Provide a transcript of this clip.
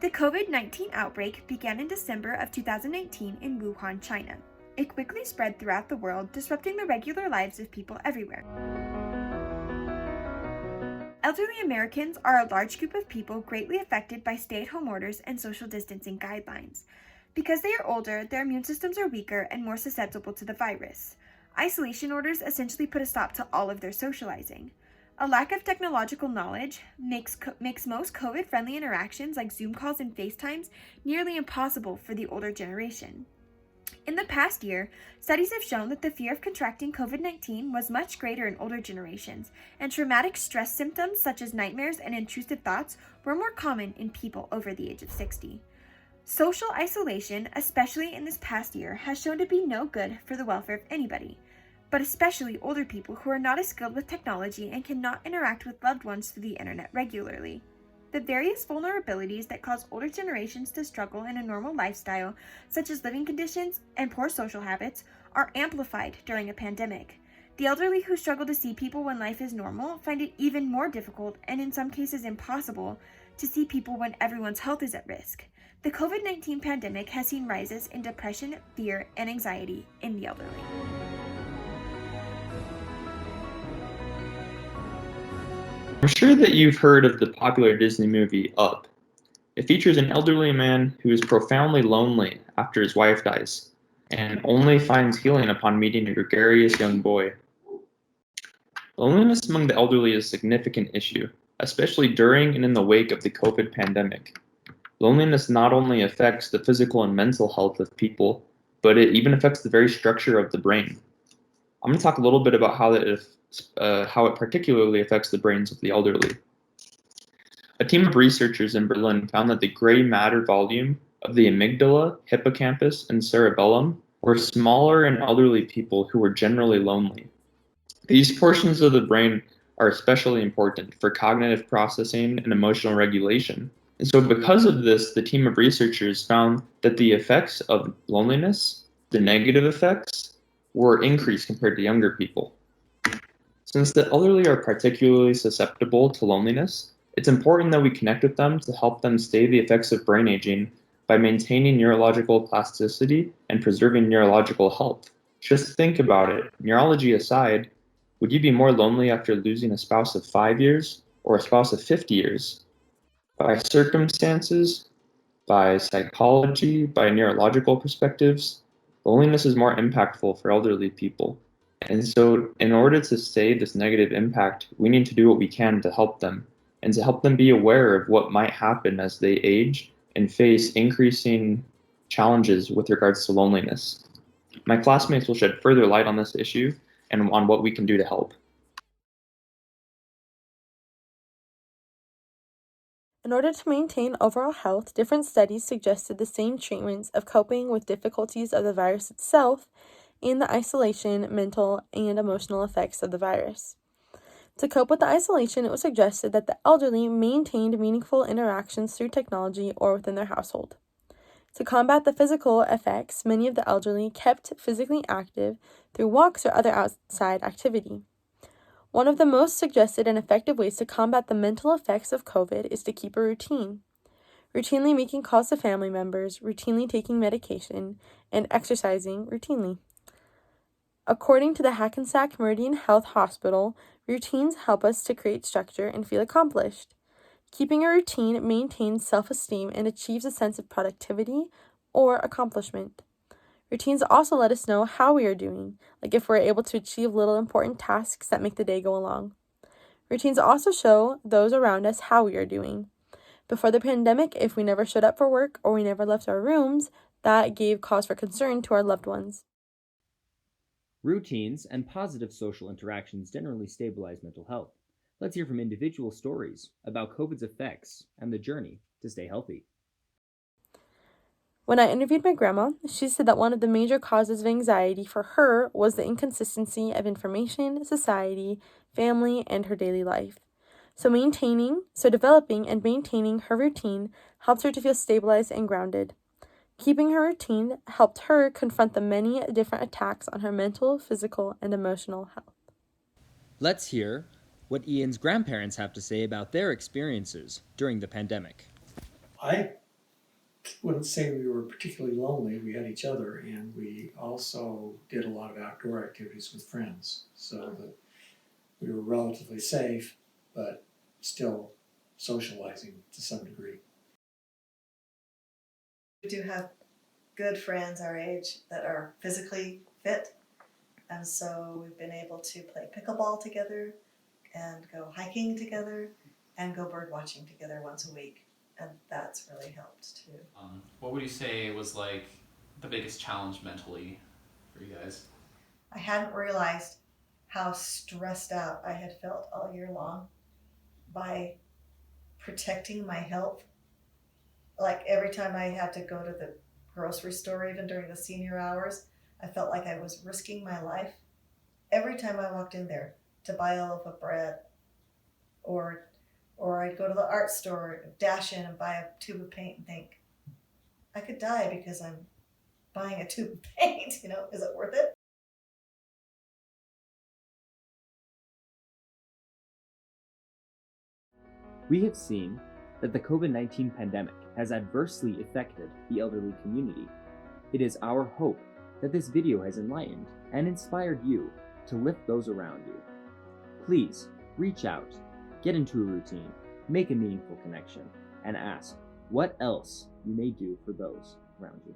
The COVID-19 outbreak began in December of 2019 in Wuhan, China. It quickly spread throughout the world, disrupting the regular lives of people everywhere. Elderly Americans are a large group of people greatly affected by stay-at-home orders and social distancing guidelines. Because they are older, their immune systems are weaker and more susceptible to the virus. Isolation orders essentially put a stop to all of their socializing. A lack of technological knowledge makes most COVID-friendly interactions like Zoom calls and FaceTimes nearly impossible for the older generation. In the past year, studies have shown that the fear of contracting COVID-19 was much greater in older generations, and traumatic stress symptoms such as nightmares and intrusive thoughts were more common in people over the age of 60. Social isolation, especially in this past year, has shown to be no good for the welfare of anybody, but especially older people who are not as skilled with technology and cannot interact with loved ones through the internet regularly. The various vulnerabilities that cause older generations to struggle in a normal lifestyle, such as living conditions and poor social habits, are amplified during a pandemic. The elderly who struggle to see people when life is normal find it even more difficult, and in some cases impossible, to see people when everyone's health is at risk. The COVID-19 pandemic has seen rises in depression, fear, and anxiety in the elderly. I'm sure that you've heard of the popular Disney movie Up. It features an elderly man who is profoundly lonely after his wife dies, and only finds healing upon meeting a gregarious young boy. Loneliness among the elderly is a significant issue, especially during and in the wake of the COVID pandemic. Loneliness not only affects the physical and mental health of people, but it even affects the very structure of the brain. I'm going to talk a little bit about how it particularly affects the brains of the elderly. A team of researchers in Berlin found that the gray matter volume of the amygdala, hippocampus, and cerebellum were smaller in elderly people who were generally lonely. These portions of the brain are especially important for cognitive processing and emotional regulation. And so because of this, the team of researchers found that the effects of loneliness, the negative effects, were increased compared to younger people. Since the elderly are particularly susceptible to loneliness, it's important that we connect with them to help them stay the effects of brain aging by maintaining neurological plasticity and preserving neurological health. Just think about it. Neurology aside, would you be more lonely after losing a spouse of 5 years or a spouse of 50 years? By circumstances, by psychology, by neurological perspectives, loneliness is more impactful for elderly people. And so, in order to stay this negative impact, we need to do what we can to help them and to help them be aware of what might happen as they age and face increasing challenges with regards to loneliness. My classmates will shed further light on this issue and on what we can do to help. In order to maintain overall health, different studies suggested the same treatments of coping with difficulties of the virus itself and the isolation, mental, and emotional effects of the virus. To cope with the isolation, it was suggested that the elderly maintained meaningful interactions through technology or within their household. To combat the physical effects, many of the elderly kept physically active through walks or other outside activity. One of the most suggested and effective ways to combat the mental effects of COVID is to keep a routine. Routinely making calls to family members, routinely taking medication, and exercising routinely. According to the Hackensack Meridian Health Hospital, routines help us to create structure and feel accomplished. Keeping a routine maintains self-esteem and achieves a sense of productivity or accomplishment. Routines also let us know how we are doing, like if we're able to achieve little important tasks that make the day go along. Routines also show those around us how we are doing. Before the pandemic, if we never showed up for work or we never left our rooms, that gave cause for concern to our loved ones. Routines and positive social interactions generally stabilize mental health. Let's hear from individual stories about COVID's effects and the journey to stay healthy. When I interviewed my grandma, she said that one of the major causes of anxiety for her was the inconsistency of information, society, family, and her daily life. So developing and maintaining her routine helped her to feel stabilized and grounded. Keeping her routine helped her confront the many different attacks on her mental, physical, and emotional health. Let's hear what Ian's grandparents have to say about their experiences during the pandemic. I wouldn't say we were particularly lonely. We had each other, and we also did a lot of outdoor activities with friends, so that we were relatively safe, but still socializing to some degree. We do have good friends our age that are physically fit, and so we've been able to play pickleball together and go hiking together and go bird watching together once a week, and that's really helped too. What would you say was like the biggest challenge mentally for you guys? I hadn't realized how stressed out I had felt all year long by protecting my health. Like every time I had to go to the grocery store, even during the senior hours, I felt like I was risking my life. Every time I walked in there to buy a loaf of bread, or I'd go to the art store, dash in and buy a tube of paint and think, I could die because I'm buying a tube of paint, is it worth it? We have seen that the COVID-19 pandemic has adversely affected the elderly community. It is our hope that this video has enlightened and inspired you to lift those around you. Please reach out, get into a routine, make a meaningful connection, and ask what else you may do for those around you.